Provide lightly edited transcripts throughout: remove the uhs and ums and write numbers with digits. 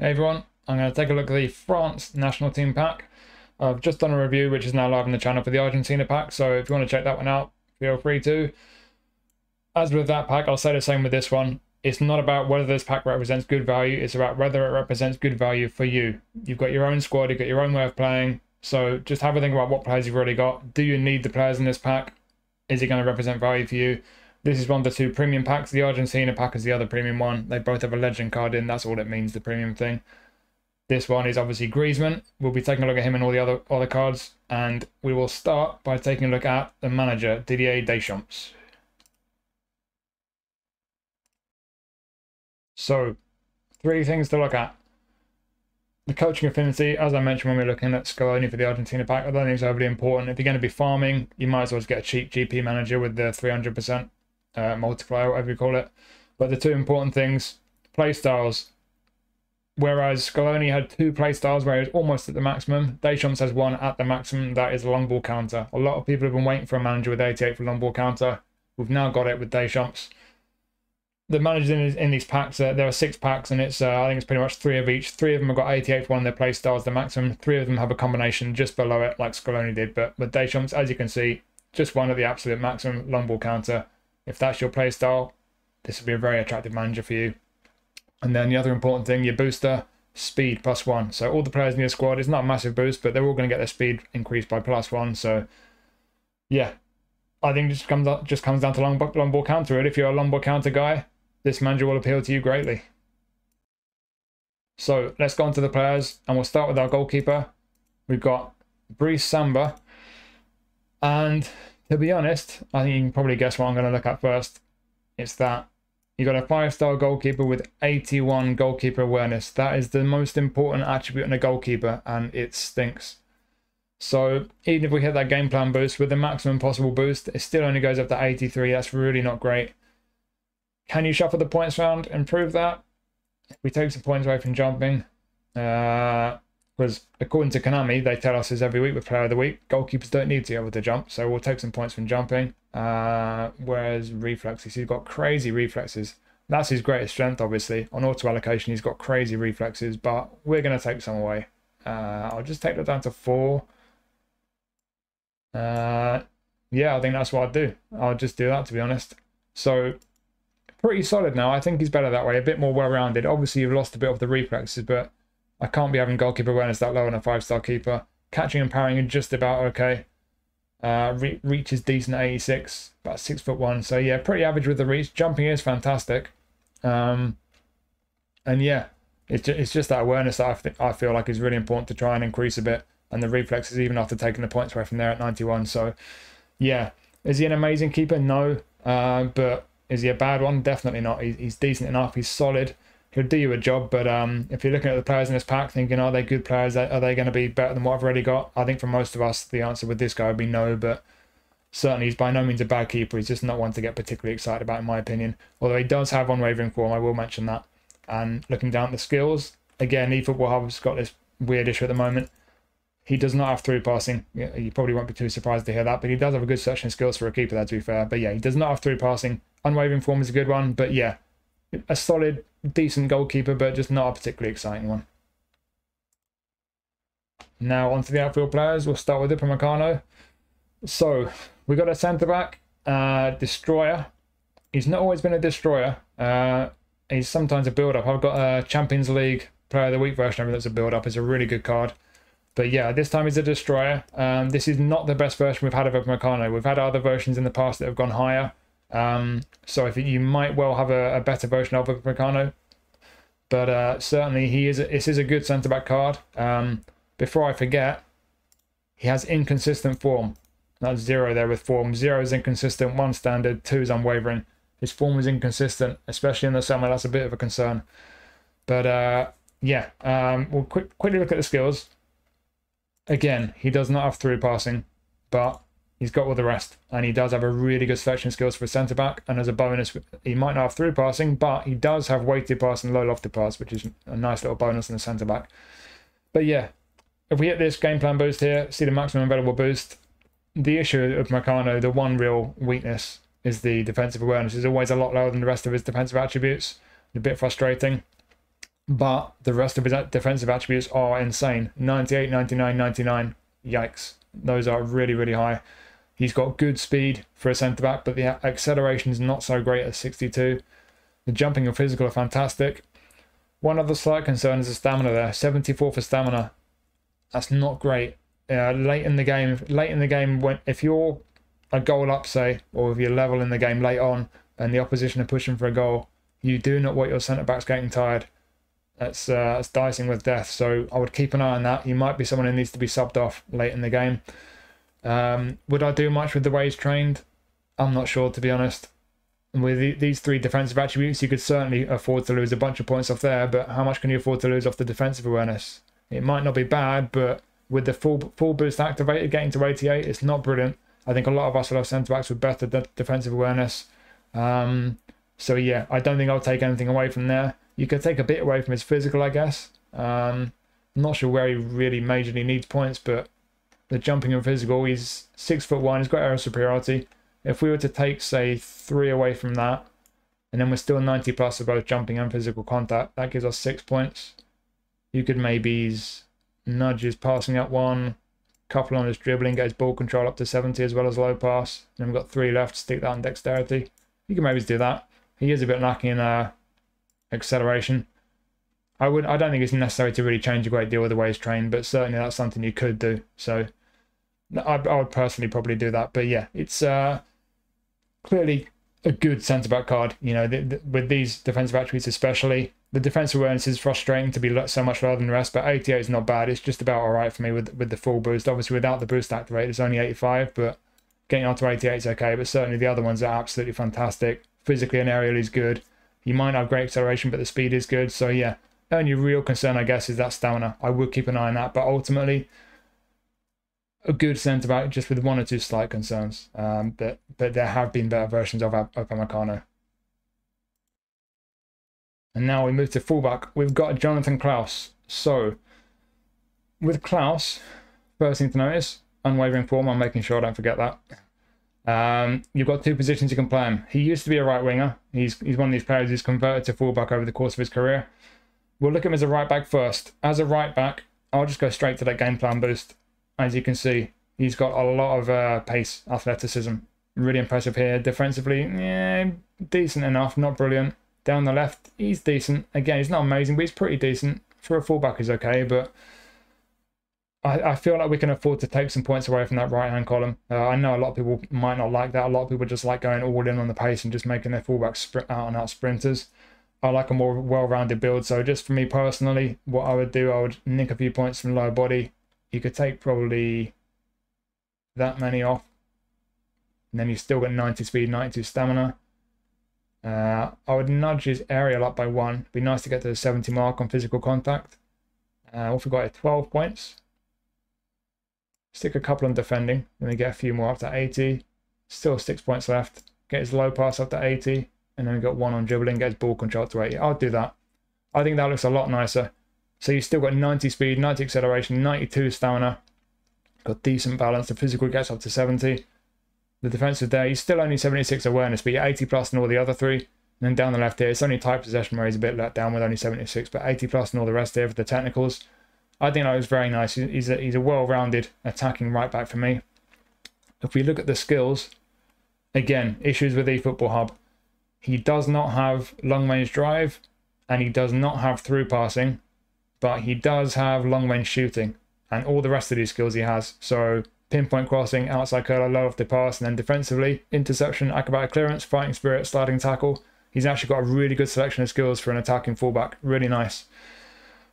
Hey everyone, I'm going to take a look at the France national team pack. I've just done a review which is now live on the channel for the Argentina pack, so if you want to check that one out, feel free to. As with that pack, I'll say the same with this one. It's not about whether this pack represents good value, it's about whether it represents good value for you. You've got your own squad, you've got your own way of playing, so just have a think about what players you've already got. Do you need the players in this pack? Is it going to represent value for you? This is one of the two premium packs. The Argentina pack is the other premium one. They both have a legend card in. That's all it means, the premium thing. This one is obviously Griezmann. We'll be taking a look at him and all the other cards. And we will start by taking a look at the manager, Didier Deschamps. So, three things to look at. The coaching affinity, as I mentioned when we were looking at Scaloni for the Argentina pack, I don't think it's overly important. If you're going to be farming, you might as well just get a cheap GP manager with the 300%. Multiplier, whatever you call it. But the two important things, play styles. Whereas Scaloni had two play styles where he was almost at the maximum, Deschamps has one at the maximum, that is a long ball counter. A lot of people have been waiting for a manager with 88 for long ball counter. We've now got it with Deschamps. The managers in these packs, there are 6 packs, and it's I think it's pretty much 3 of each. 3 of them have got 88 for one of their play styles, the maximum. 3 of them have a combination just below it, like Scaloni did. But with Deschamps, as you can see, just one at the absolute maximum long ball counter. If that's your play style, this would be a very attractive manager for you. And then the other important thing, your booster, speed +1. So all the players in your squad, it's not a massive boost, but they're all going to get their speed increased by +1. So yeah, I think it just comes down to long ball counter. And if you're a long ball counter guy, this manager will appeal to you greatly. So let's go on to the players, and we'll start with our goalkeeper. We've got Samba, and to be honest, I think you can probably guess what I'm going to look at first. It's that you've got a 5-star goalkeeper with 81 goalkeeper awareness. That is the most important attribute in a goalkeeper, and it stinks. So even if we hit that game plan boost with the maximum possible boost, it still only goes up to 83. That's really not great. Can you shuffle the points around, improve that? We take some points away from jumping. Because according to Konami, they tell us this every week with Player of the Week, goalkeepers don't need to be able to jump, so we'll take some points from jumping. Whereas reflexes, he's got crazy reflexes. That's his greatest strength, obviously. On auto allocation, he's got crazy reflexes, but we're going to take some away. I'll just take that down to 4. Yeah, I think that's what I'd do. I'll just do that, to be honest. So, pretty solid now. I think he's better that way, a bit more well-rounded. Obviously, you've lost a bit of the reflexes, but I can't be having goalkeeper awareness that low on a 5-star keeper. Catching and parrying are just about okay. Reach is decent at 86, about 6'1". So yeah, pretty average with the reach. Jumping is fantastic. And yeah, it's just that awareness that I feel like is really important to try and increase a bit. And the reflexes, even after taking the points away from there at 91. So yeah, is he an amazing keeper? No. But is he a bad one? Definitely not. He's decent enough. He's solid. He'll do you a job, but if you're looking at the players in this pack thinking, are they good players? Are they going to be better than what I've already got? I think for most of us, the answer with this guy would be no, but certainly he's by no means a bad keeper. He's just not one to get particularly excited about, in my opinion. Although he does have unwavering form, I will mention that. And looking down at the skills, again, eFootball has got this weird issue at the moment. He does not have through passing. You probably won't be too surprised to hear that, but he does have a good searching skills for a keeper, there, to be fair. But yeah, he does not have through passing. Unwavering form is a good one, but yeah, a solid, decent goalkeeper, but just not a particularly exciting one. Now onto the outfield players. We'll start with Upamecano. So we got a centre back, destroyer. He's not always been a destroyer. He's sometimes a build-up. I've got a Champions League Player of the Week version of him that's a build-up. It's a really good card. But yeah, this time he's a destroyer. This is not the best version we've had of Upamecano. We've had other versions in the past that have gone higher. So I think you might well have a better version of Upamecano, but certainly this is a good centre-back card. Before I forget, he has inconsistent form. That's 0 there with form. 0 is inconsistent, 1 standard, 2 is unwavering. His form is inconsistent, especially in the summer. That's a bit of a concern. But yeah, we'll quickly look at the skills. Again, he does not have through passing, but he's got all the rest, and he does have a really good selection skills for a centre-back, and as a bonus, he might not have through passing, but he does have weighted pass and low lofted pass, which is a nice little bonus in the centre-back. But yeah, if we hit this game plan boost here, see the maximum available boost, the issue of Upamecano, the one real weakness, is the defensive awareness. Is always a lot lower than the rest of his defensive attributes. A bit frustrating. But the rest of his defensive attributes are insane. 98, 99, 99. Yikes. Those are really, really high. He's got good speed for a centre-back, but the acceleration is not so great at 62. The jumping and physical are fantastic. One other slight concern is the stamina there. 74 for stamina. That's not great. Late in the game, if you're a goal up, say, or if you're level in the game late on and the opposition are pushing for a goal, you do not want your centre-backs getting tired. That's dicing with death. So I would keep an eye on that. He might be someone who needs to be subbed off late in the game. Would I do much with the way he's trained? I'm not sure, to be honest. With these three defensive attributes, you could certainly afford to lose a bunch of points off there, but how much can you afford to lose off the defensive awareness? It might not be bad, but with the full boost activated, getting to 88, it's not brilliant. I think a lot of us will have centre-backs with better defensive awareness. So yeah, I don't think I'll take anything away from there. You could take a bit away from his physical, I guess. I'm not sure where he really majorly needs points, but the jumping and physical, he's 6'1", he's got aerial superiority. If we were to take, say, 3 away from that, and then we're still 90 plus for both jumping and physical contact, that gives us 6 points. You could maybe nudge his passing up 1, couple on his dribbling, get his ball control up to 70 as well as low pass. And then we've got 3 left, stick that on dexterity. You can maybe do that. He is a bit lacking in acceleration. I don't think it's necessary to really change a great deal with the way he's trained, but certainly that's something you could do. So I would personally probably do that. But yeah, it's clearly a good centre-back card. You know, with these defensive attributes especially, the defensive awareness is frustrating to be so much lower than the rest, but 88 is not bad. It's just about all right for me with the full boost. Obviously, without the boost activated, it's only 85, but getting on to 88 is okay. But certainly the other ones are absolutely fantastic. Physically and aerially is good. You might have great acceleration, but the speed is good. So yeah, the only real concern, I guess, is that stamina. I would keep an eye on that, but ultimately, a good centre-back, just with 1 or 2 slight concerns. But there have been better versions of Upamecano. And now we move to fullback. We've got Jonathan Klaus. So, with Klaus, first thing to notice, unwavering form. I'm making sure I don't forget that. You've got 2 positions you can play him. He used to be a right winger. He's one of these players who's converted to fullback over the course of his career. We'll look at him as a right back first. As a right back, I'll just go straight to that game plan boost. As you can see, he's got a lot of pace, athleticism. Really impressive here. Defensively, yeah, decent enough, not brilliant. Down the left, he's decent. Again, he's not amazing, but he's pretty decent. For a fullback, he's okay, but I feel like we can afford to take some points away from that right-hand column. I know a lot of people might not like that. A lot of people just like going all in on the pace and just making their fullbacks out-and-out sprinters. I like a more well-rounded build. So just for me personally, what I would do, I would nick a few points from lower body. You could take probably that many off. And then you've still got 90 speed, 92 stamina. I would nudge his aerial up by 1. It'd be nice to get to the 70 mark on physical contact. What we got here? 12 points. Stick a couple on defending, then we get a few more up to 80. Still 6 points left. Get his low pass up to 80, and then we got 1 on dribbling, get his ball control to 80. I'll do that. I think that looks a lot nicer. So you've still got 90 speed, 90 acceleration, 92 stamina. Got decent balance. The physical gets up to 70. The defensive there, he's still only 76 awareness, but you're 80 plus in all the other 3. And then down the left here, it's only tight possession where he's a bit let down with only 76, but 80 plus in all the rest here for the technicals. I think that was very nice. He's a well-rounded attacking right back for me. If we look at the skills, again, issues with eFootball Hub. He does not have long-range drive, and he does not have through passing, but he does have long-range shooting, and all the rest of these skills he has. So pinpoint crossing, outside curler, low off the pass, and then defensively, interception, acrobatic clearance, fighting spirit, sliding tackle. He's actually got a really good selection of skills for an attacking fullback. Really nice.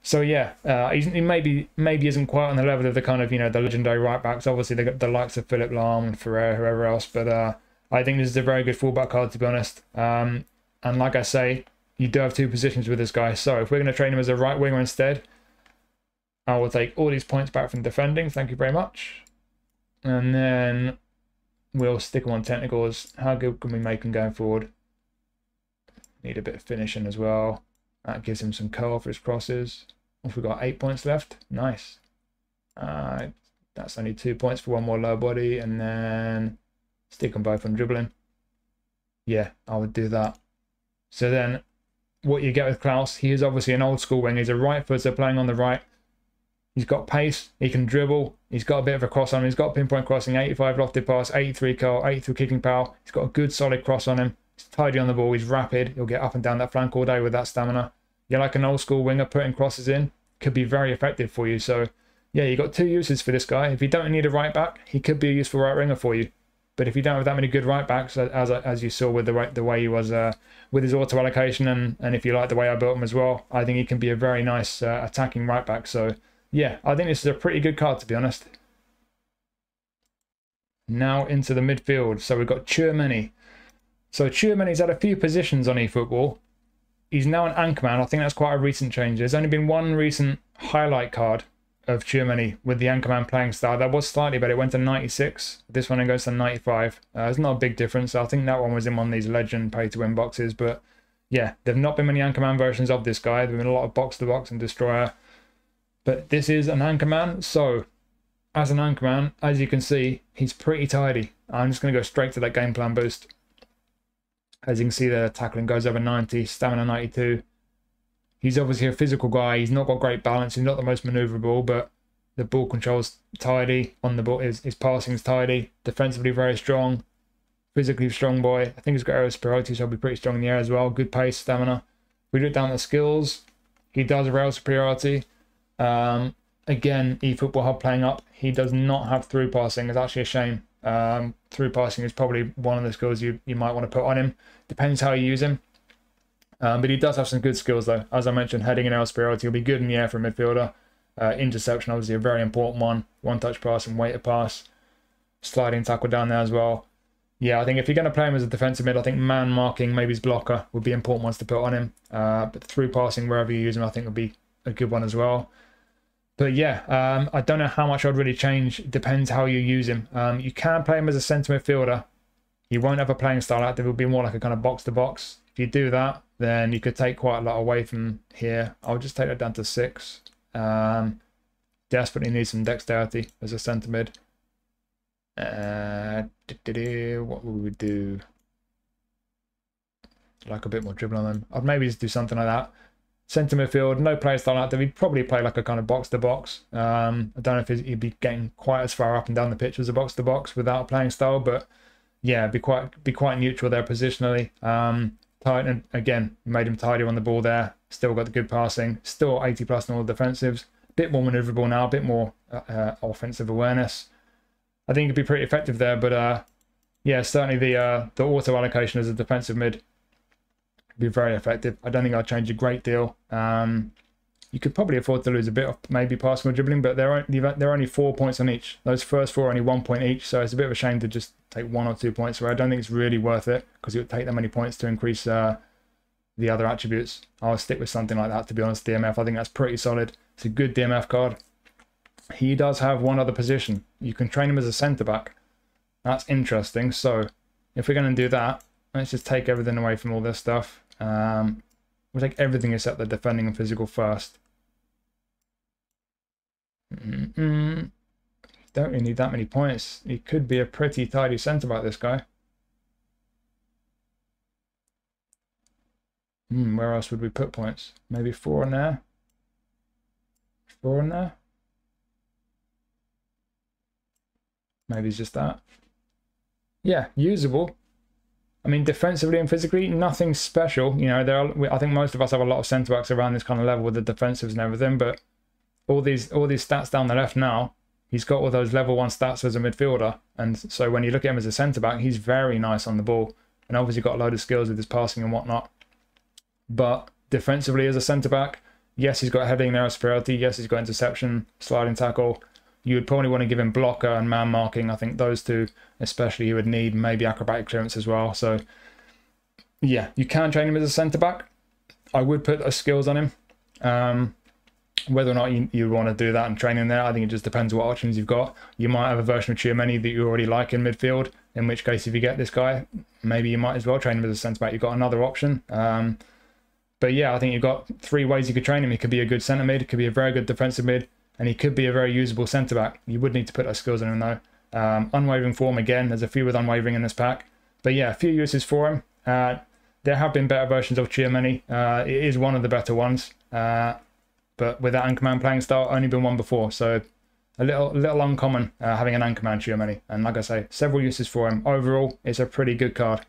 So yeah, he maybe isn't quite on the level of the kind of, you know, the legendary right backs. Obviously, they got the likes of Philipp Lahm and Ferrer, whoever else. But I think this is a very good fullback card, to be honest. And like I say, you do have 2 positions with this guy. So if we're going to train him as a right winger instead, I will take all these points back from defending. Thank you very much. And then we'll stick him on technicals. How good can we make him going forward? Need a bit of finishing as well. That gives him some curl for his crosses. We've got 8 points left. Nice. That's only 2 points for 1 more low body. And then stick them both on dribbling. Yeah, I would do that. So then what you get with Klaus. He is obviously an old school wing. He's a right footer playing on the right. He's got pace. He can dribble. He's got a bit of a cross on him. He's got pinpoint crossing, 85 lofted pass, 83 curl, 83 kicking power. He's got a good solid cross on him. He's tidy on the ball. He's rapid. He'll get up and down that flank all day with that stamina. You're like an old school winger putting crosses in. Could be very effective for you. So yeah, you got two uses for this guy. If you don't need a right back, he could be a useful right winger for you. But if you don't have that many good right backs, as you saw with the way he was with his auto allocation, and if you like the way I built him as well, I think he can be a very nice attacking right back. So yeah, I think this is a pretty good card, to be honest. Now into the midfield. So we've got Tchouaméni. So Tchouaméni's had a few positions on eFootball. He's now an anchorman. I think that's quite a recent change. There's only been one recent highlight card of Tchouaméni with the anchorman playing style. That was slightly better. It went to 96. This one goes to 95. It's not a big difference. I think that one was in one of these legend pay-to-win boxes. But yeah, there have not been many anchorman versions of this guy. There have been a lot of box-to-box and destroyer. But this is an anchorman. So as an anchorman, as you can see, he's pretty tidy. I'm just going to go straight to that game plan boost. As you can see, the tackling goes over 90, stamina 92. He's obviously a physical guy. He's not got great balance. He's not the most maneuverable, but the ball control's tidy. On the ball, his passing's tidy. Defensively very strong. Physically strong boy. I think he's got aerial superiority, so he'll be pretty strong in the air as well. Good pace, stamina. We look down the skills. He does aerial superiority. Again, eFootball Hub playing up. He does not have through passing. It's actually a shame. Through passing is probably one of the skills you might want to put on him. Depends how you use him. But he does have some good skills, though. As I mentioned, heading and aerial superiority will be good in the air for a midfielder. Interception, obviously, a very important one. One-touch pass and weighted pass. Sliding tackle down there as well. Yeah, I think if you're going to play him as a defensive mid, I think man marking, maybe his blocker, would be important ones to put on him. But through passing, wherever you use him, I think would be a good one as well. But yeah, I don't know how much I'd really change. It depends how you use him. You can play him as a centre midfielder. He won't have a playing style active. It'll be more like a kind of box-to-box. If you do that, then you could take quite a lot away from here. I'll just take that down to 6. Desperately need some dexterity as a centre mid. What would we do? Like a bit more dribble on them. I'd maybe just do something like that. Centre midfield, no player style active. He'd probably play like a kind of box-to-box. I don't know if he'd be getting quite as far up and down the pitch as a box-to-box without a playing style, but yeah, be quite neutral there positionally. Tight, and again, made him tidy on the ball there. Still got the good passing. Still 80 plus in all the defensives. Bit more maneuverable now. A bit more offensive awareness. I think it'd be pretty effective there. But yeah, certainly the auto allocation as a defensive mid would be very effective. I don't think I'd change a great deal. You could probably afford to lose a bit of maybe passing or dribbling, but they're only 4 points on each. Those first 4 are only 1 point each, so it's a bit of a shame to just take 1 or 2 points, where I don't think it's really worth it, because it would take that many points to increase the other attributes. I'll stick with something like that, to be honest. DMF, I think that's pretty solid. It's a good DMF card. He does have one other position. You can train him as a centre-back. That's interesting. So if we're going to do that, let's just take everything away from all this stuff. We'll take everything except the defending and physical first. Don't really need that many points. He could be a pretty tidy centre-back, this guy. Where else would we put points? Maybe 4 in there. 4 in there. Maybe it's just that. Yeah, usable. I mean, defensively and physically, nothing special. You know, I think most of us have a lot of centre backs around this kind of level with the defensives and everything. But all these stats down the left now, he's got all those level 1 stats as a midfielder. And so when you look at him as a centre back, he's very nice on the ball, and obviously got a load of skills with his passing and whatnot. But defensively as a centre back, yes, he's got heading and aerial superiority. Yes, he's got interception, sliding tackle. You would probably want to give him blocker and man marking. I think those two, especially, you would need maybe acrobatic clearance as well. So yeah, you can train him as a centre back. I would put skills on him. Whether or not you want to do that and train him there, I think it just depends what options you've got. You might have a version of Tchouaméni that you already like in midfield, in which case if you get this guy, maybe you might as well train him as a centre back. You've got another option. But yeah, I think you've got 3 ways you could train him. He could be a good centre mid, could be a very good defensive mid, and he could be a very usable centre back. You would need to put those skills on him though. Unwavering form, again, there's a few with unwavering in this pack. But yeah, a few uses for him. There have been better versions of Tchouaméni. It is one of the better ones. But with that anchorman playing style, only been one before. So a little uncommon having an anchorman Tchouaméni. And like I say, several uses for him. Overall, it's a pretty good card.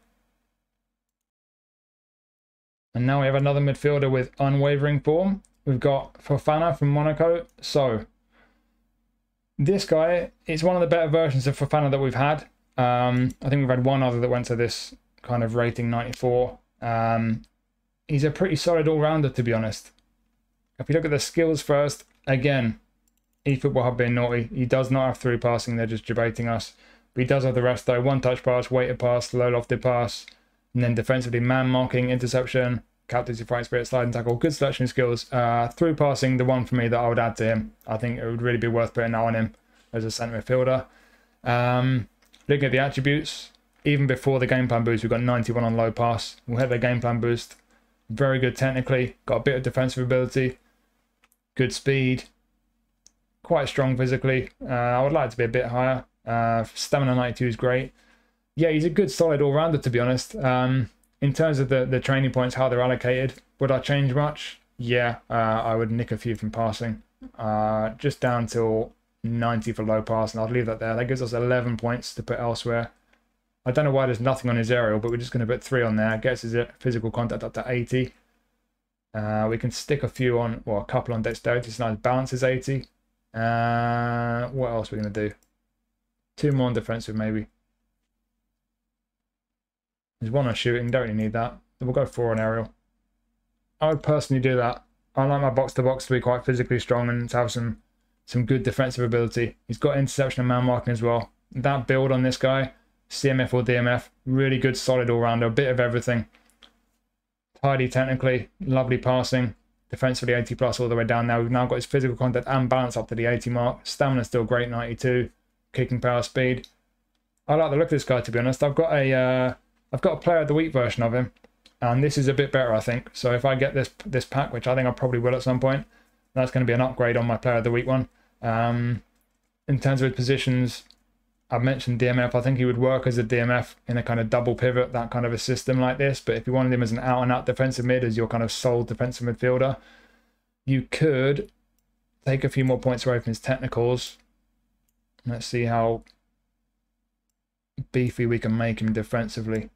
And now we have another midfielder with unwavering form. We've got Fofana from Monaco. So this guy is one of the better versions of Fofana that we've had. I think we've had one other that went to this kind of rating 94. He's a pretty solid all-rounder, to be honest. If you look at the skills first, again, eFootball have been naughty. He does not have through passing, they're just debating us. But he does have the rest though. One touch pass, weighted pass, low lofted pass, and then defensively man marking, interception, captaincy, fight spirit, sliding tackle, good selection skills. Through passing, the one for me that I would add to him. I think it would really be worth putting that on him as a centre midfielder. Looking at the attributes, even before the game plan boost, we've got 91 on low pass. We'll hit the game plan boost. Very good technically, got a bit of defensive ability, good speed, quite strong physically. I would like it to be a bit higher. Stamina 92 is great. Yeah, he's a good solid all-rounder, to be honest. In terms of the training points, how they're allocated, would I change much? Yeah, I would nick a few from passing. Just down till 90 for low pass, and I'd leave that there. That gives us 11 points to put elsewhere. I don't know why there's nothing on his aerial, but we're just going to put 3 on there. Gets his physical contact up to 80. We can stick a few on, well, a couple on dexterity, so now his balance is 80. What else are we going to do? 2 more on defensive, maybe. There's 1 on shooting, don't really need that. We'll go 4 on aerial. I would personally do that. I like my box-to-box to be quite physically strong and to have some good defensive ability. He's got interception and man marking as well. That build on this guy, CMF or DMF, really good solid all-rounder, a bit of everything. Tidy technically, lovely passing, defensively 80 plus all the way down now. We've now got his physical contact and balance up to the 80 mark. Stamina still great, 92. Kicking power, speed. I like the look of this guy, to be honest. I've got a player of the week version of him, and this is a bit better, I think. So if I get this pack, which I think I probably will at some point, that's going to be an upgrade on my player of the week one. In terms of his positions, I've mentioned DMF. I think he would work as a DMF in a kind of double pivot, that kind of a system like this. But if you wanted him as an out-and-out defensive mid, as your kind of sole defensive midfielder, you could take a few more points away from his technicals. Let's see how beefy we can make him defensively.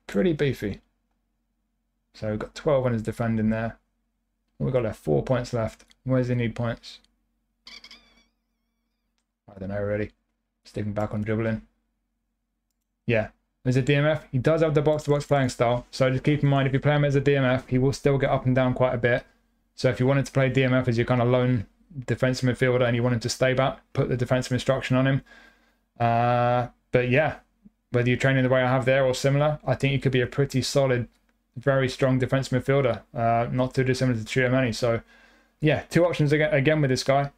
Pretty beefy. So we've got 12 on his defending there. We've got 4 points left. Where does he need points? I don't know really. Sticking back on dribbling. Yeah, as a DMF, he does have the box-to-box playing style. So just keep in mind, if you play him as a DMF, he will still get up and down quite a bit. So if you wanted to play DMF as your kind of lone defensive midfielder and you want him to stay back, put the defensive instruction on him. But yeah, whether you're training the way I have there or similar, I think you could be a pretty solid, very strong defensive midfielder, not too dissimilar to Tchouaméni. So yeah, 2 options again with this guy.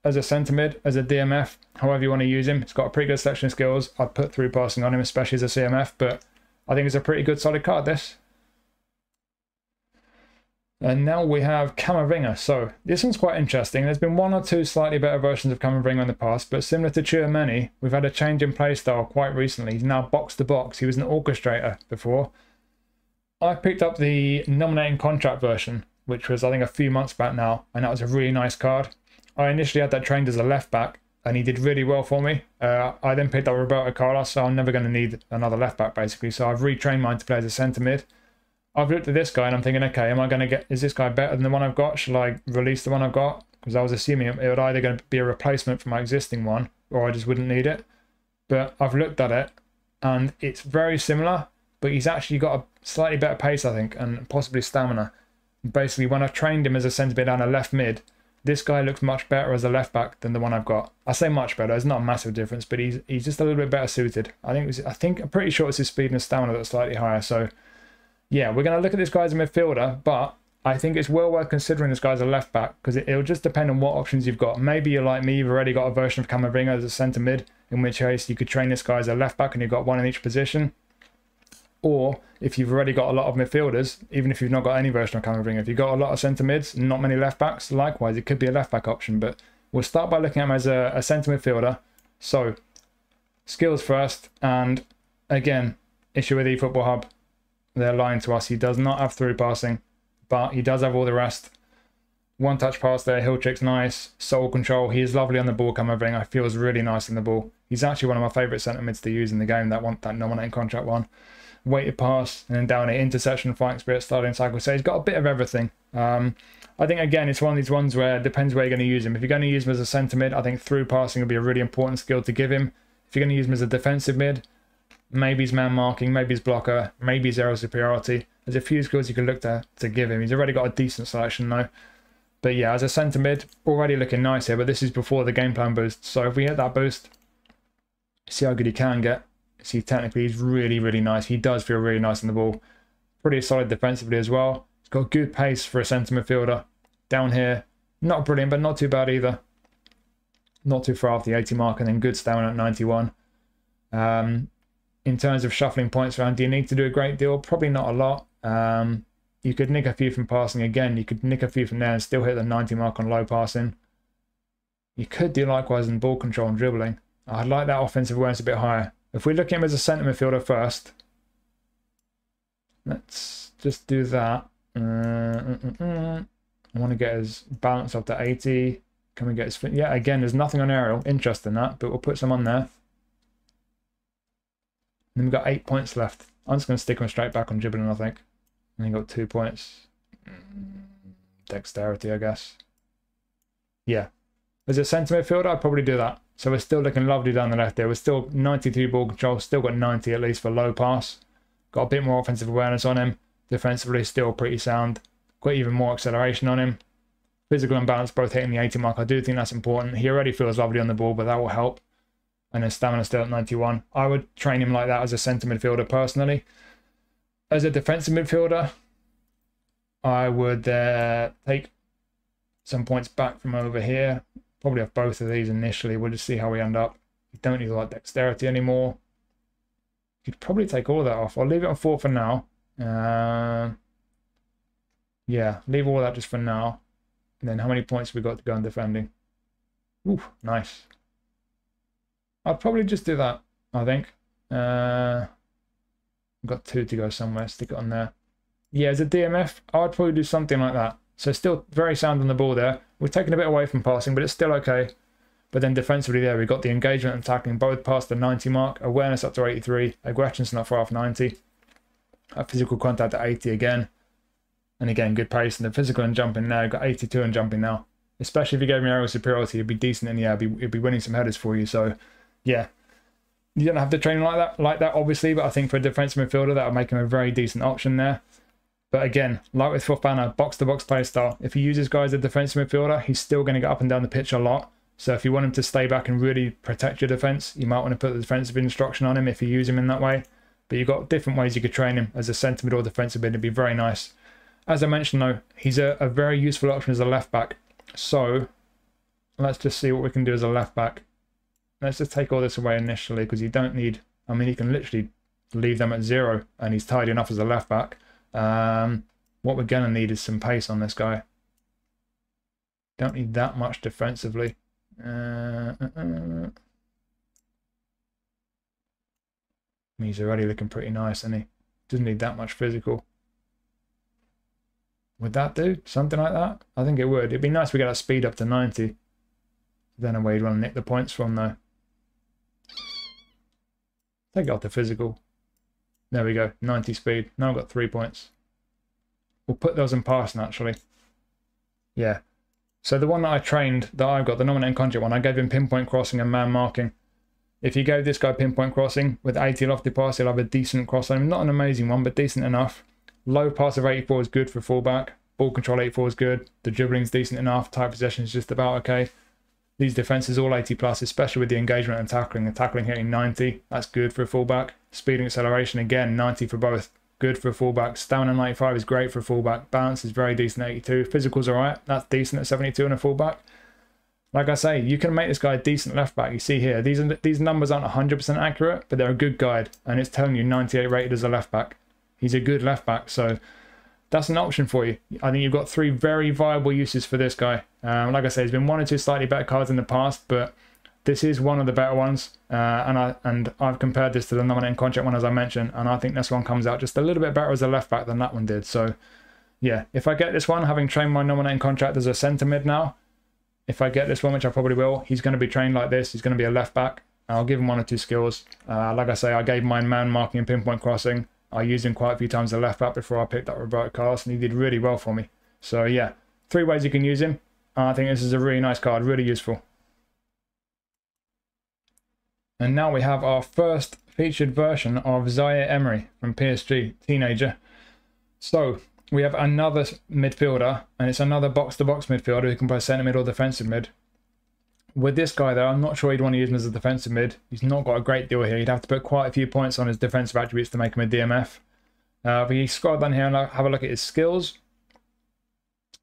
As a centre mid, as a DMF, however you want to use him. He's got a pretty good selection of skills. I'd put through passing on him, especially as a CMF, but I think it's a pretty good solid card, this. And now we have Camavinga. So this one's quite interesting. There's been 1 or 2 slightly better versions of Camavinga in the past, but similar to Tchouaméni, we've had a change in play style quite recently. He's now box to box. He was an orchestrator before. I picked up the nominating contract version, which was I think a few months back now, and that was a really nice card. I initially had that trained as a left back, and he did really well for me. I then picked up Roberto Carlos, so I'm never going to need another left back basically. So I've retrained mine to play as a centre mid. I've looked at this guy and I'm thinking, okay, am I going to get, is this guy better than the one I've got? Shall I release the one I've got? Because I was assuming it would either going to be a replacement for my existing one, or I just wouldn't need it. But I've looked at it and it's very similar, but he's actually got a slightly better pace, I think, and possibly stamina. Basically, when I've trained him as a centre mid and a left mid, this guy looks much better as a left back than the one I've got. I say much better, it's not a massive difference, but he's just a little bit better suited. I'm pretty sure it's his speed and stamina that's slightly higher. So yeah, we're going to look at this guy as a midfielder, but I think it's well worth considering this guy as a left back, because it'll just depend on what options you've got. Maybe you're like me, you've already got a version of Camavinga as a centre mid, in which case you could train this guy as a left back and you've got one in each position. Or if you've already got a lot of midfielders, even if you've not got any version of Camavinga, if you've got a lot of centre mids, not many left backs, likewise, it could be a left back option. But we'll start by looking at him as a centre midfielder. So skills first. And again, issue with eFootball Hub. They're lying to us. He does not have through passing, but he does have all the rest. One touch pass there. Heel trick's nice. Soul control. He is lovely on the ball. Camavinga feels really nice on the ball. He's actually one of my favourite centre mids to use in the game. That nominating contract one. Weighted pass, and then down here, interception, fighting spirit, starting cycle. So he's got a bit of everything. I think, again, it's one of these ones where it depends where you're going to use him. If you're going to use him as a centre mid, I think through passing will be a really important skill to give him. If you're going to use him as a defensive mid, maybe he's man marking, maybe he's blocker, maybe he's aerial superiority. There's a few skills you can look to give him. He's already got a decent selection though. But yeah, as a centre mid, already looking nice here, but this is before the game plan boost. So if we hit that boost, see how good he can get. See, technically, he's really, really nice. He does feel really nice on the ball. Pretty solid defensively as well. He's got good pace for a centre midfielder. Down here, not brilliant, but not too bad either. Not too far off the 80 mark, and then good stamina at 91. In terms of shuffling points around, do you need to do a great deal? Probably not a lot. You could nick a few from passing. Again, you could nick a few from there and still hit the 90 mark on low passing. You could do likewise in ball control and dribbling. I'd like that offensive awareness a bit higher. If we look at him as a centre midfielder first, let's just do that. I want to get his balance up to 80. Can we get his... Yeah, again, there's nothing on aerial. Interest in that, but we'll put some on there. And then we've got 8 points left. I'm just going to stick him straight back on dribbling, I think. And he got 2 points. Dexterity, I guess. Yeah. As a centre midfielder, I'd probably do that. So we're still looking lovely down the left there. We're still 92 ball control. Still got 90 at least for low pass. Got a bit more offensive awareness on him. Defensively, still pretty sound. Got even more acceleration on him. Physical and balance both hitting the 80 mark. I do think that's important. He already feels lovely on the ball, but that will help. And then stamina still at 91. I would train him like that as a centre midfielder personally. As a defensive midfielder, I would take some points back from over here. Probably have both of these initially. We'll just see how we end up. You don't need a lot of dexterity anymore. You could probably take all that off. I'll leave it on 4 for now. Yeah, leave all that just for now. And then how many points have we got to go on defending? Ooh, nice. I'd probably just do that, I think. I've got 2 to go somewhere. Stick it on there. Yeah, as a DMF, I'd probably do something like that. So still very sound on the ball there. We're taking a bit away from passing, but it's still okay. But then defensively there, we've got the engagement and tackling both past the 90 mark. Awareness up to 83. Aggression's not far off 90. Physical contact at 80 again. And again, good pace. And the physical and jumping now, we've got 82 and jumping now. Especially if you gave me aerial superiority, it'd be decent in the air. It'd be winning some headers for you. So, yeah. You don't have to train like that, obviously. But I think for a defensive midfielder, that would make him a very decent option there. But again, like with Fofana, box-to-box play style. If you use this guy as a defensive midfielder, he's still going to get up and down the pitch a lot. So if you want him to stay back and really protect your defence, you might want to put the defensive instruction on him if you use him in that way. But you've got different ways you could train him as a centre mid or defensive mid. It'd be very nice. As I mentioned though, he's a very useful option as a left back. So let's just see what we can do as a left back. Let's just take all this away initially because you don't need... I mean, you can literally leave them at 0 and he's tidy enough as a left back. What we're going to need is some pace on this guy. Don't need that much defensively. He's already looking pretty nice, and he doesn't need that much physical. Would that do? Something like that? I think it would. It'd be nice if we get that speed up to 90. Then where you'd want to nick the points from, though. Take it off the physical. There we go. 90 speed. Now I've got 3 points. We'll put those in passing, actually. Yeah. So the one that I trained, that I've got, the nominating contract one, I gave him pinpoint crossing and man marking. If you gave this guy pinpoint crossing with 80 lofty pass, he'll have a decent cross on him. Not an amazing one, but decent enough. Low pass of 84 is good for fullback. Ball control 84 is good. The dribbling's decent enough. Tight possession is just about okay. These defenses all 80 plus, especially with the engagement and tackling. The tackling hitting 90, that's good for a fullback. Speed and acceleration, again, 90 for both. Good for a fullback. Stamina 95 is great for a fullback. Balance is very decent at 82. Physical's alright. That's decent at 72 in a fullback. Like I say, you can make this guy a decent left back. You see here, these numbers aren't 100% accurate, but they're a good guide. And it's telling you 98 rated as a left back. He's a good left back, so that's an option for you. I think you've got 3 very viable uses for this guy. Like I say, there's been 1 or 2 slightly better cards in the past, but this is one of the better ones. And I've compared this to the nominating contract one, as I mentioned, and I think this one comes out just a little bit better as a left back than that one did. So yeah, if I get this one, having trained my nominating contract as a centre mid now, if I get this one, which I probably will, he's going to be trained like this. He's going to be a left back. I'll give him 1 or 2 skills. Like I say, I gave mine man marking and pinpoint crossing. I used him quite a few times as a left back before I picked up Roberto Carlos, and he did really well for me. So yeah, 3 ways you can use him. I think this is a really nice card, really useful. And now we have our first featured version of Zaïre-Emery from PSG, teenager. So we have another midfielder, and it's another box-to-box midfielder who can play centre mid or defensive mid. With this guy though, I'm not sure you'd want to use him as a defensive mid. He's not got a great deal here. You'd have to put quite a few points on his defensive attributes to make him a DMF. But you scroll down here and have a look at his skills.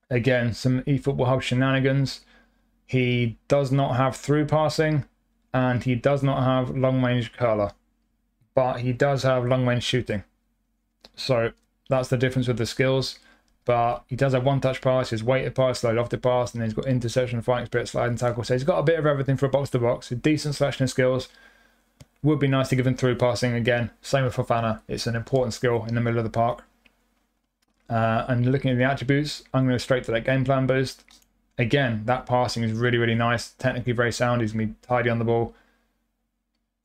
Again, some eFootball Hub shenanigans. He does not have through passing, and he does not have long range curler, but he does have long range shooting. So that's the difference with the skills. But he does have one touch pass, his weighted pass, slow lofted pass, and then he's got interception, fighting spirit, sliding tackle. So he's got a bit of everything for a box to box. A decent selection of skills. Would be nice to give him through passing again. Same with Fofana. It's an important skill in the middle of the park. And looking at the attributes, I'm going to go straight to that game plan boost. Again, that passing is really, really nice. Technically very sound. He's going to be tidy on the ball.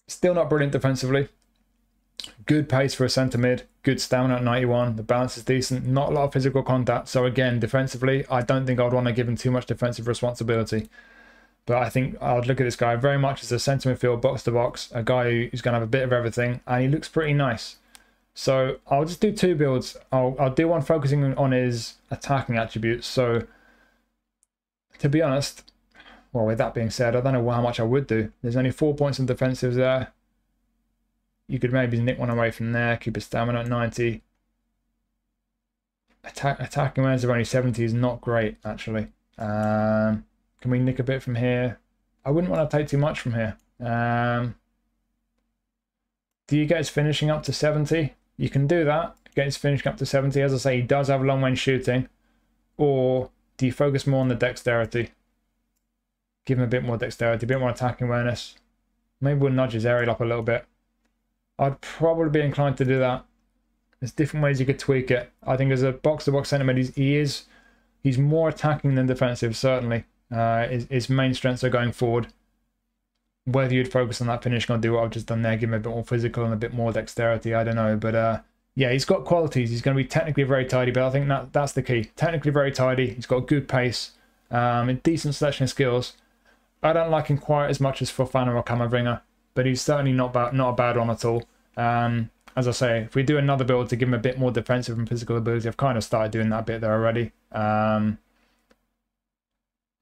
Still not brilliant defensively. Good pace for a centre mid. Good stamina at 91. The balance is decent. Not a lot of physical contact. So again, defensively, I don't think I'd want to give him too much defensive responsibility. But I think I'd look at this guy very much as a centre midfield, box to box. A guy who's going to have a bit of everything. And he looks pretty nice. So I'll just do 2 builds. I'll do one focusing on his attacking attributes. So to be honest, well, with that being said, I don't know how much I would do. There's only 4 points in defensives there. You could maybe nick one away from there, keep his stamina at 90. Attacking runs of only 70 is not great, actually. Can we nick a bit from here? I wouldn't want to take too much from here. Do you get his finishing up to 70? You can do that. Get his finishing up to 70. As I say, he does have long range shooting. Or do you focus more on the dexterity? Give him a bit more dexterity, a bit more attacking awareness. Maybe we'll nudge his aerial up a little bit. I'd probably be inclined to do that. There's different ways you could tweak it. I think as a box-to-box centre mid, he's more attacking than defensive, certainly. His main strengths are going forward. Whether you'd focus on that finishing or do what I've just done there, give him a bit more physical and a bit more dexterity, I don't know. But yeah, he's got qualities. He's going to be technically very tidy, but I think that's the key. Technically very tidy. He's got good pace, a decent selection of skills. I don't like him quite as much as Fofana or Camavinga, but he's certainly not a bad one at all. As I say, if we do another build to give him a bit more defensive and physical ability, I've kind of started doing that bit there already.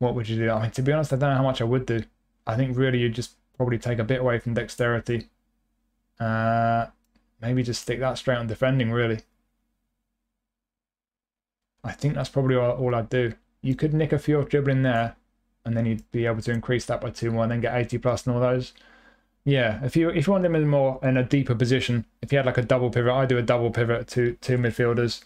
What would you do? I mean, to be honest, I don't know how much I would do. I think really you'd just probably take a bit away from dexterity. Maybe just stick that straight on defending, really. I think that's probably all I'd do. You could nick a few off dribbling there, and then you'd be able to increase that by 2 more and then get 80 plus and all those. Yeah, if you want him in a deeper position, if you had like a double pivot, I do a double pivot to 2 midfielders.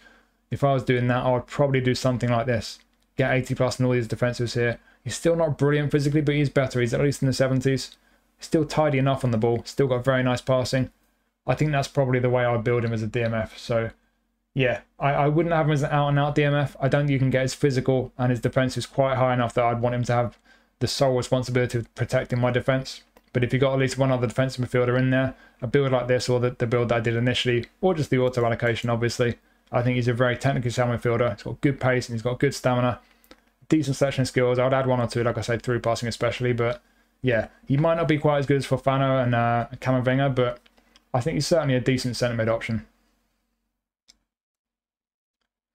If I was doing that, I would probably do something like this. Get 80 plus and all these defensives here. He's still not brilliant physically, but he's better. He's at least in the 70s. Still tidy enough on the ball. Still got very nice passing. I think that's probably the way I would build him as a DMF. So yeah, I wouldn't have him as an out-and-out DMF. I don't think you can get his physical and his defense is quite high enough that I'd want him to have the sole responsibility of protecting my defense. But if you got at least one other defensive midfielder in there, a build like this or the build that I did initially, or just the auto allocation, obviously, I think he's a very technically sound midfielder. He's got good pace and he's got good stamina, decent selection skills. I would add 1 or 2, like I said, through passing especially. But yeah, he might not be quite as good as Fofana and Camavinga, but I think he's certainly a decent centre mid option.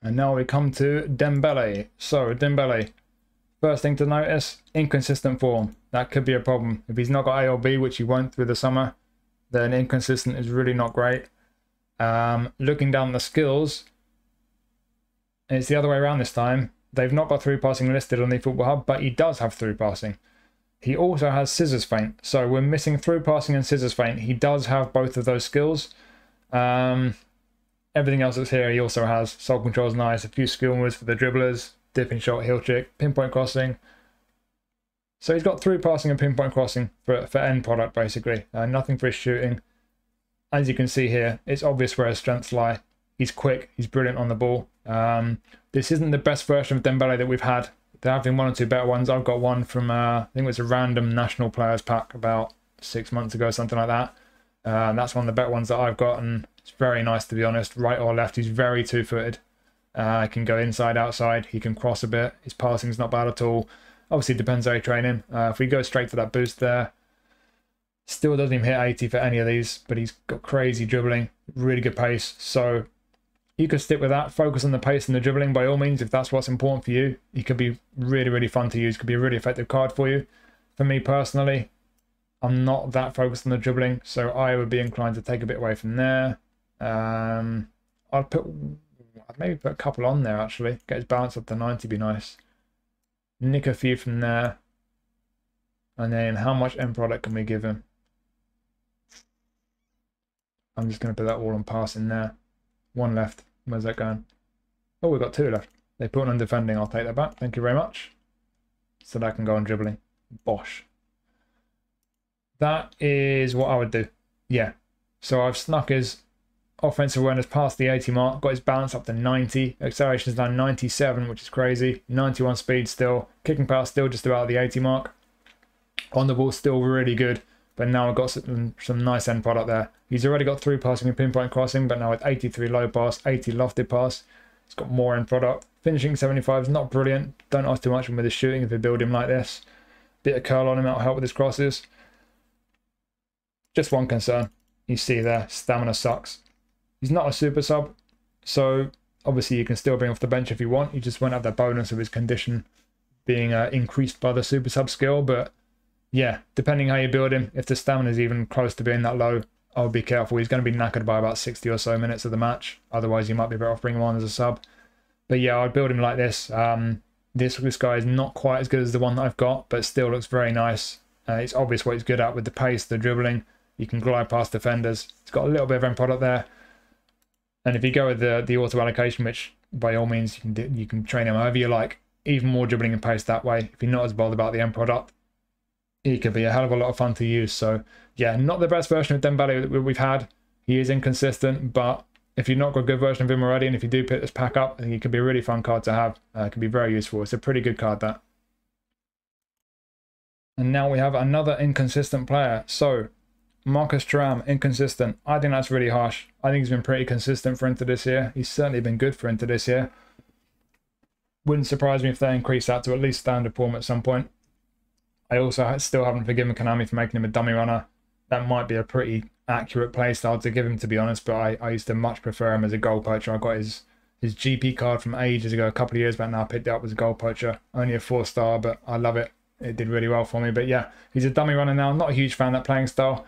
And now we come to Dembélé. So Dembélé, first thing to notice, inconsistent form. That could be a problem. If he's not got A or B, which he won't through the summer, then inconsistent is really not great. Looking down the skills, it's the other way around this time. They've not got through passing listed on the eFootball Hub, but he does have through passing. He also has scissors feint. So we're missing through passing and scissors feint. He does have both of those skills. Everything else that's here he also has. Soul control's nice. A few skill moves for the dribblers. Dipping shot, heel trick, pinpoint crossing. So he's got through passing and pinpoint crossing for end product, basically. Nothing for his shooting. As you can see here, it's obvious where his strengths lie. He's quick. He's brilliant on the ball. This isn't the best version of Dembélé that we've had. There have been one or two better ones. I've got one from, I think it was a random national players pack about 6 months ago, something like that. That's one of the better ones that I've got, and it's very nice, to be honest. Right or left, he's very two-footed. He can go inside, outside. He can cross a bit. His passing's not bad at all. Obviously, it depends how you train him. If we go straight to that boost there, still doesn't even hit 80 for any of these, but he's got crazy dribbling, really good pace. So you could stick with that. Focus on the pace and the dribbling by all means if that's what's important for you. He could be really, really fun to use. Could be a really effective card for you. For me personally, I'm not that focused on the dribbling, so I would be inclined to take a bit away from there. I'd maybe put a couple on there actually. Get his balance up to 90 be nice. Nick a few from there. And then how much end product can we give him? I'm just going to put that all on passing there. One left. Where's that going? Oh, we've got two left. They put on defending. I'll take that back. Thank you very much. So that can go on dribbling. Bosh. That is what I would do. Yeah. So I've snuck his offensive awareness past the 80 mark. Got his balance up to 90. Acceleration is now 97, which is crazy. 91 speed still. Kicking power still just about the 80 mark. On the ball still really good. But now I've got some nice end product there. He's already got through passing and pinpoint crossing, but now with 83 low pass, 80 lofted pass, he's got more end product. Finishing 75 is not brilliant. Don't ask too much with his shooting if you build him like this. Bit of curl on him, that'll help with his crosses. Just one concern. You see there, stamina sucks. He's not a super sub, so obviously you can still bring off the bench if you want. You just won't have that bonus of his condition being increased by the super sub skill, but yeah, depending how you build him, if the stamina is even close to being that low, I would be careful. He's going to be knackered by about 60 or so minutes of the match. Otherwise, you might be better off bringing him on as a sub. But yeah, I'd build him like this. This guy is not quite as good as the one that I've got, but still looks very nice. It's obvious what he's good at with the pace, the dribbling. You can glide past defenders. He's got a little bit of end product there. And if you go with the auto allocation, which by all means you can train him however you like, even more dribbling and pace that way. If you're not as bothered about the end product, he could be a hell of a lot of fun to use. So yeah, not the best version of Dembélé that we've had. He is inconsistent, but if you've not got a good version of him already, and if you do pick this pack up, I think he could be a really fun card to have. It can be very useful. It's a pretty good card, that. And now we have another inconsistent player. So Marcus Thuram, inconsistent. I think that's really harsh. I think he's been pretty consistent for Inter this year. He's certainly been good for Inter this year. Wouldn't surprise me if they increase that to at least standard form at some point. I also still haven't forgiven Konami for making him a dummy runner. That might be a pretty accurate playstyle to give him, to be honest, but I used to much prefer him as a goal poacher. I got his GP card from ages ago, a couple of years back now. I picked it up as a goal poacher. Only a 4-star, but I love it. It did really well for me. But yeah, he's a dummy runner now. Not a huge fan of that playing style.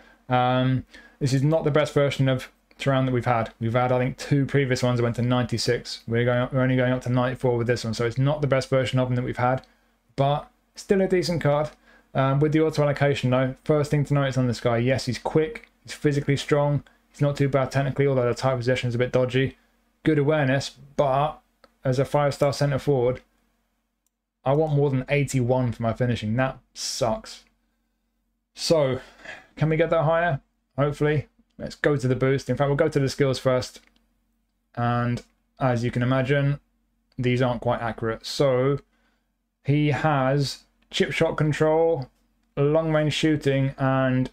This is not the best version of Thuram that we've had. We've had, I think, 2 previous ones that went to 96. We're only going up to 94 with this one, so it's not the best version of him that we've had, but still a decent card. With the auto allocation though, first thing to notice on this guy, yes, he's quick, he's physically strong, he's not too bad technically, although the tight possession is a bit dodgy. Good awareness, but as a 5-star centre forward, I want more than 81 for my finishing. That sucks. So, can we get that higher? Hopefully. Let's go to the boost. In fact, we'll go to the skills first. And as you can imagine, these aren't quite accurate. So, he has chip shot control, long range shooting, and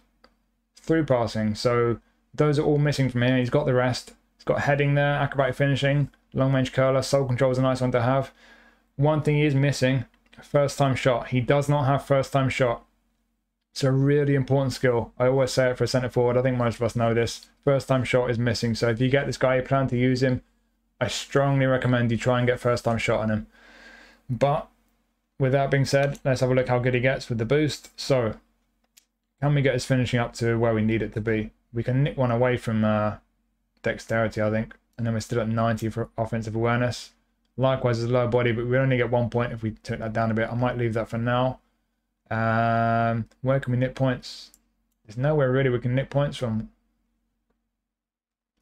through passing. So those are all missing from here. He's got the rest. He's got heading there, acrobatic finishing, long range curler, soul control is a nice one to have. One thing he is missing, first time shot. He does not have first time shot. It's a really important skill. I always say it for a centre forward. I think most of us know this. First time shot is missing. So if you get this guy, you plan to use him, I strongly recommend you try and get first time shot on him. But with that being said, let's have a look how good he gets with the boost. So, can we get his finishing up to where we need it to be? We can nick one away from dexterity, I think. And then we're still at 90 for offensive awareness. Likewise, as a lower body, but we only get 1 point if we took that down a bit. I might leave that for now. Where can we nick points? There's nowhere really we can nick points from.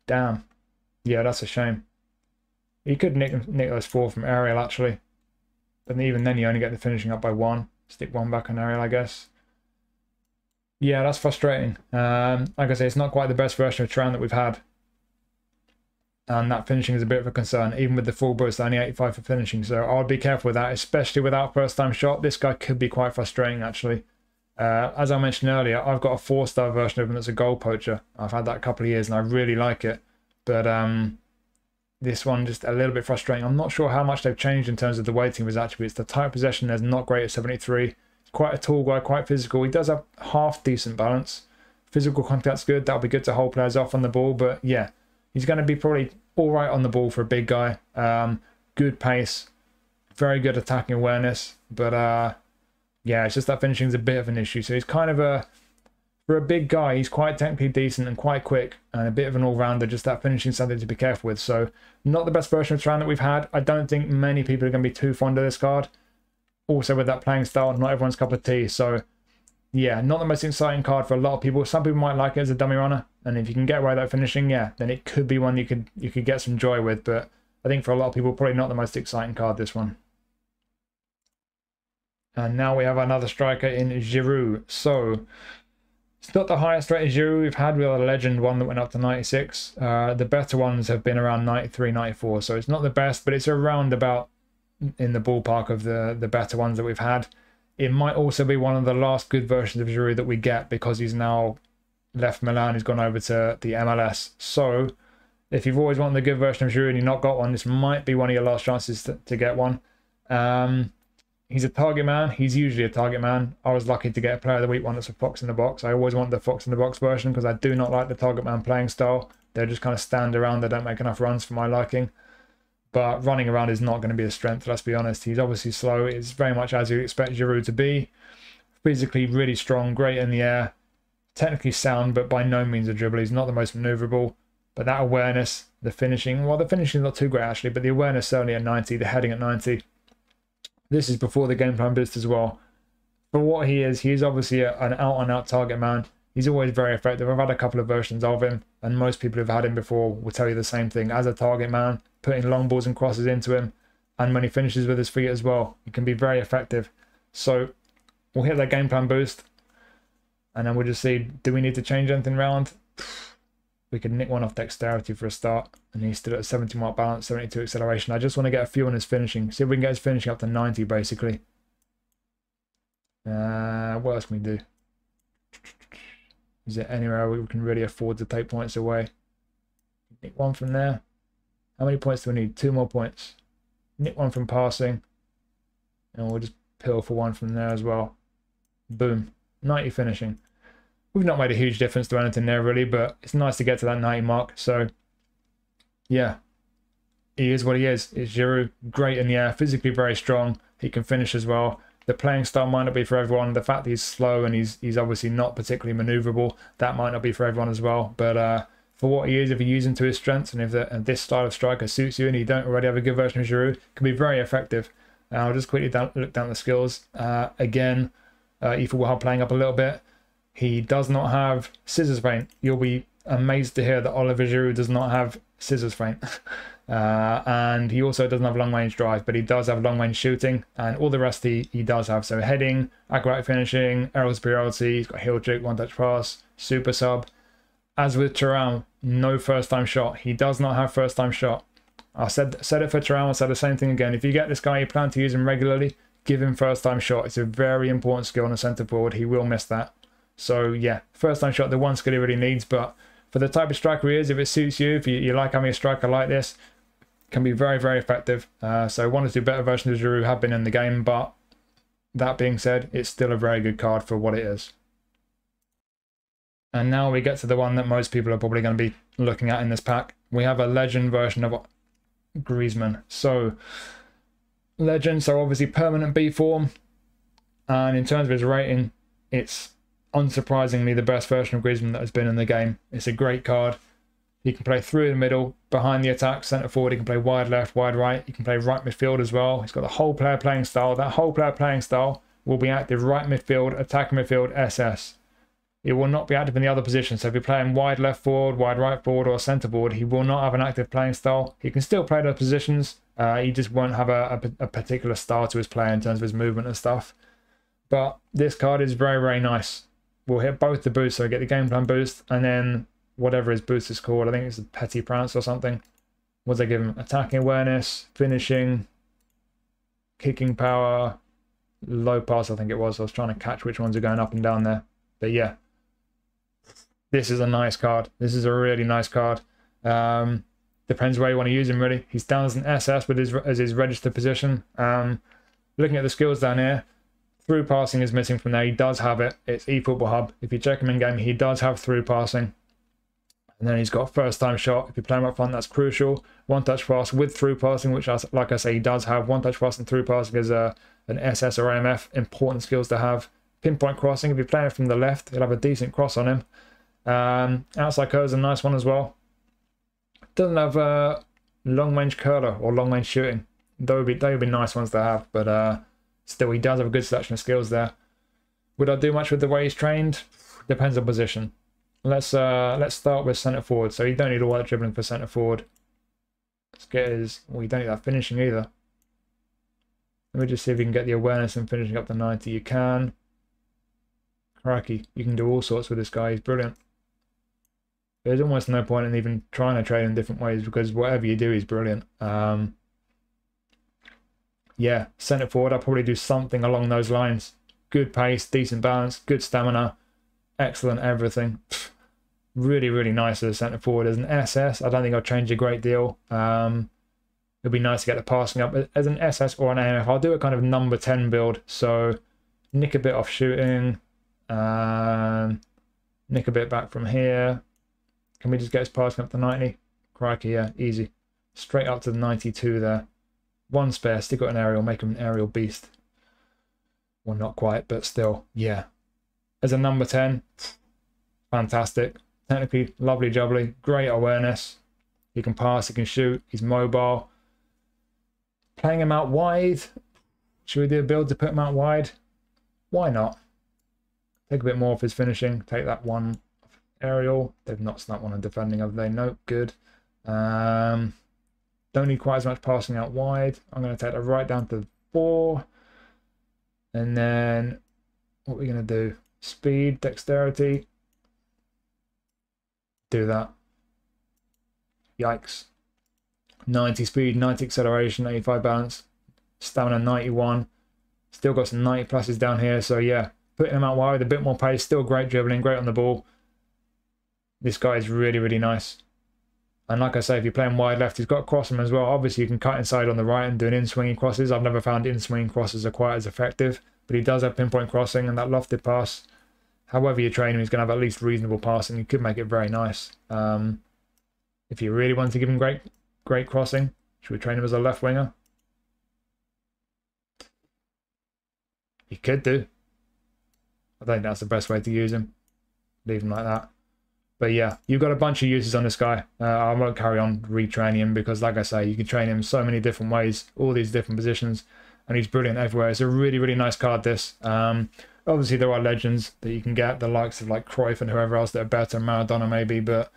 Damn. Yeah, that's a shame. You could nick those 4 from aerial, actually. But even then, you only get the finishing up by 1. Stick one back on Ariel, I guess. Yeah, that's frustrating. Like I say, it's not quite the best version of Thuram that we've had. And that finishing is a bit of a concern, even with the full boost, only 85 for finishing. So I would be careful with that, especially without first-time shot. This guy could be quite frustrating, actually. As I mentioned earlier, I've got a 4-star version of him that's a goal poacher. I've had that a couple of years, and I really like it. But this one just a little bit frustrating. I'm not sure how much they've changed in terms of the weighting of his attributes. The tight possession is not great at 73. He's quite a tall guy, quite physical. He does have half decent balance. Physical contact's good. That'll be good to hold players off on the ball. But yeah, he's going to be probably all right on the ball for a big guy. Good pace, very good attacking awareness. But yeah, it's just that finishing is a bit of an issue. So he's kind of for a big guy, he's quite technically decent and quite quick and a bit of an all-rounder. Just that finishing is something to be careful with. So not the best version of Thuram that we've had. I don't think many people are going to be too fond of this card. Also with that playing style, not everyone's cup of tea. So yeah, not the most exciting card for a lot of people. Some people might like it as a dummy runner. And if you can get away with that finishing, yeah, then it could be one you could get some joy with. But I think for a lot of people, probably not the most exciting card, this one. And now we have another striker in Giroud. So it's not the highest rated Giroud we've had. We had a legend one that went up to 96. The better ones have been around 93, 94. So it's not the best, but it's around about in the ballpark of the better ones that we've had. It might also be one of the last good versions of Giroud that we get because he's now left Milan. He's gone over to the MLS. So if you've always wanted the good version of Giroud and you've not got one, this might be one of your last chances to get one. He's a target man. He's usually a target man. I was lucky to get a player of the week one that's a fox in the box. I always want the fox in the box version because I do not like the target man playing style. They just kind of stand around. They don't make enough runs for my liking. But running around is not going to be a strength, let's be honest. He's obviously slow. It's very much as you expect Giroud to be. Physically really strong, great in the air. Technically sound, but by no means a dribbler. He's not the most maneuverable. But that awareness, the finishing, well, the finishing is not too great actually, but the awareness certainly at 90, the heading at 90. This is before the game plan boost as well. For what he is obviously an out-and-out target man. He's always very effective. I've had a couple of versions of him, and most people who've had him before will tell you the same thing. As a target man, putting long balls and crosses into him, and when he finishes with his feet as well, he can be very effective. So we'll hit that game plan boost, and then we'll just see, do we need to change anything around? We could nick one off dexterity for a start, and he's still at 70 mark balance, 72 acceleration. I just want to get a feel on his finishing. See if we can get his finishing up to 90, basically. What else can we do? Is there anywhere we can really afford to take points away? Nick one from there. How many points do we need? 2 more points. Nick one from passing. And we'll just pill for one from there as well. Boom. 90 finishing. We've not made a huge difference to anything there really, but it's nice to get to that 90 mark. So, yeah. He is what he is. It's Giroud. Great in the air. Physically very strong. He can finish as well. The playing style might not be for everyone. The fact that he's slow and he's obviously not particularly maneuverable, that might not be for everyone as well. But for what he is, if you use him to his strengths, and if this style of striker suits you and you don't already have a good version of Giroud, can be very effective. I'll just quickly look down the skills. Again, eFootball playing up a little bit. He does not have scissors feint. You'll be amazed to hear that Oliver Giroud does not have scissors feint. And he also doesn't have long range drive, but he does have long range shooting, and all the rest he does have. So heading, acrobatic finishing, aerial superiority, he's got heel trick, one touch pass, super sub. As with Thuram, no first time shot. He does not have first time shot. I said it for Thuram, I'll say the same thing again. If you get this guy, you plan to use him regularly, give him first time shot. It's a very important skill on a centre forward. He will miss that. So yeah, first time shot, the one skill he really needs. But for the type of striker he is, if it suits you, if you like having a striker like this, can be very, very effective. So one or two better versions of Giroud have been in the game, but that being said, it's still a very good card for what it is. And now we get to the one that most people are probably going to be looking at in this pack. We have a legend version of Griezmann. So legend, so obviously permanent B form, and in terms of his rating, it's unsurprisingly the best version of Griezmann that has been in the game. It's a great card. He can play through the middle, behind the attack, centre forward. He can play wide left, wide right. He can play right midfield as well. He's got the whole player playing style. That whole player playing style will be active right midfield, attacking midfield, SS. It will not be active in the other positions. So if you're playing wide left forward, wide right forward, or centre forward, he will not have an active playing style. He can still play those positions. He just won't have a particular style to his play in terms of his movement and stuff. But this card is very, very nice. We'll hit both the boosts, so get the game plan boost, and then whatever his boost is called. I think it's a Petty Prance or something. What they give him? Attacking awareness, finishing, kicking power, low pass, I think it was. I was trying to catch which ones are going up and down there. But yeah, this is a nice card. This is a really nice card. Depends where you want to use him, really. He's down as an SS with his registered position. Looking at the skills down here, through passing is missing from there. He does have it. It's eFootball Hub. If you check him in game, he does have through passing. And then he's got first time shot. If you play him up front, that's crucial. One touch pass with through passing, which, like I say, he does have. One touch pass and through passing is an SS or AMF. Important skills to have. Pinpoint crossing. If you're playing from the left, he'll have a decent cross on him. Outside curl is a nice one as well. Doesn't have long range curler or long range shooting. They would be nice ones to have, but still, he does have a good selection of skills there. Would I do much with the way he's trained? Depends on position. Let's start with centre forward. So you don't need all that dribbling for centre forward. Let's get his. Well, you don't need that finishing either. Let me just see if you can get the awareness and finishing up to 90. You can. Crikey, you can do all sorts with this guy. He's brilliant. There's almost no point in even trying to trade in different ways because whatever you do, he's brilliant. Yeah, centre forward, I'll probably do something along those lines. Good pace, decent balance, good stamina, excellent everything. Really, really nice as a centre forward. As an SS, I don't think I'll change a great deal. It'd be nice to get the passing up. As an SS or an AMF, I'll do a kind of number 10 build. So nick a bit off shooting, nick a bit back from here. Can we just get his passing up to 90? Crikey, yeah, easy. Straight up to the 92 there. One spare, stick got an aerial, make him an aerial beast. Well, not quite, but still, yeah. As a number 10, fantastic. Technically, lovely jubbly, great awareness. He can pass, he can shoot, he's mobile. Playing him out wide. Should we do a build to put him out wide? Why not? Take a bit more of his finishing, take that one aerial. They've not snapped one on defending, have they? Nope, good. Don't need quite as much passing out wide. I'm going to take that right down to 4. And then what we're going to do? Speed, dexterity. Do that. Yikes. 90 speed, 90 acceleration, 85 balance. Stamina 91. Still got some 90 pluses down here. So yeah, putting him out wide with a bit more pace. Still great dribbling, great on the ball. This guy is really, really nice. And like I say, if you're playing wide left, he's got a cross him as well. Obviously, you can cut inside on the right and do an in-swinging crosses. I've never found in-swinging crosses are quite as effective. But he does have pinpoint crossing and that lofted pass. However you train him, he's going to have at least reasonable passing. You could make it very nice. If you really want to give him great crossing, should we train him as a left winger? You could do. I think that's the best way to use him. Leave him like that. But yeah, you've got a bunch of uses on this guy. I won't carry on retraining him because, like I say, you can train him so many different ways, all these different positions, and he's brilliant everywhere. It's a really, really nice card, this. Obviously, there are legends that you can get, the likes of like Cruyff and whoever else that are better, Maradona maybe, but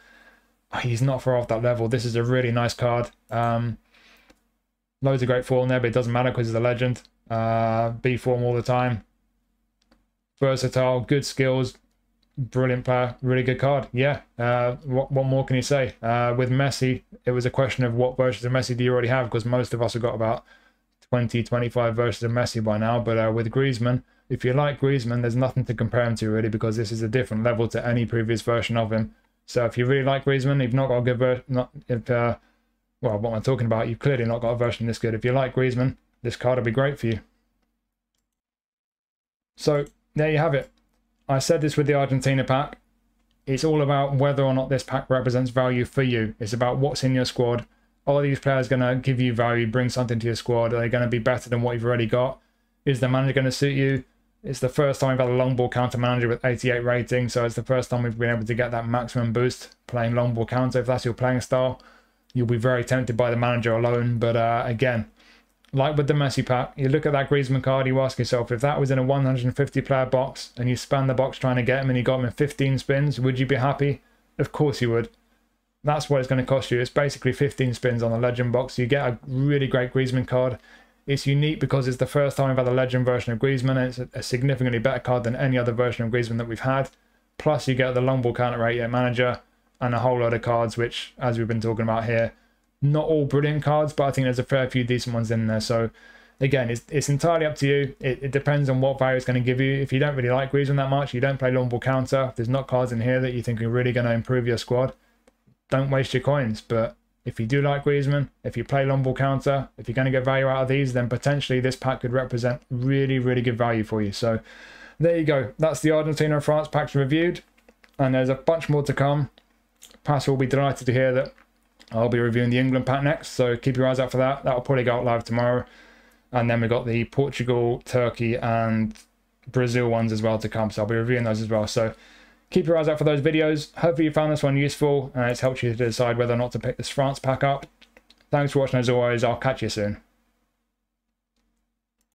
he's not far off that level. This is a really nice card. Loads of great form there, but it doesn't matter because he's a legend. B form all the time. Versatile, good skills. Brilliant player, really good card. Yeah, what more can you say? With Messi, it was a question of what versions of Messi do you already have, because most of us have got about 20, 25 versions of Messi by now. But with Griezmann, if you like Griezmann, there's nothing to compare him to really, because this is a different level to any previous version of him. So if you really like Griezmann, you've not got a good version. Well, what am I talking about? You've clearly not got a version this good. If you like Griezmann, this card will be great for you. So there you have it. I said this with the Argentina pack. It's all about whether or not this pack represents value for you. It's about what's in your squad. Are these players going to give you value, bring something to your squad? Are they going to be better than what you've already got? Is the manager going to suit you? It's the first time we've had a long ball counter manager with 88 rating, so it's the first time we've been able to get that maximum boost playing long ball counter. If that's your playing style, you'll be very tempted by the manager alone. But again, like with the Messi pack, you look at that Griezmann card, you ask yourself, if that was in a 150 player box and you span the box trying to get him and you got him in 15 spins, would you be happy? Of course you would. That's what it's going to cost you. It's basically 15 spins on the legend box. You get a really great Griezmann card. It's unique because it's the first time we've had a legend version of Griezmann, and it's a significantly better card than any other version of Griezmann that we've had. Plus, you get the long ball counter rate at manager and a whole load of cards, which, as we've been talking about here, not all brilliant cards, but I think there's a fair few decent ones in there. So, again, it's entirely up to you. It depends on what value it's going to give you. If you don't really like Griezmann that much, you don't play long ball counter, if there's not cards in here that you think are really going to improve your squad, don't waste your coins. But if you do like Griezmann, if you play long ball counter, if you're going to get value out of these, then potentially this pack could represent really, really good value for you. So there you go. That's the Argentina and France packs reviewed. And there's a bunch more to come. Pastor will be delighted to hear that I'll be reviewing the England pack next. So keep your eyes out for that. That'll probably go out live tomorrow. And then we've got the Portugal, Turkey, and Brazil ones as well to come. So I'll be reviewing those as well. So keep your eyes out for those videos. Hopefully you found this one useful and it's helped you to decide whether or not to pick this France pack up. Thanks for watching as always. I'll catch you soon.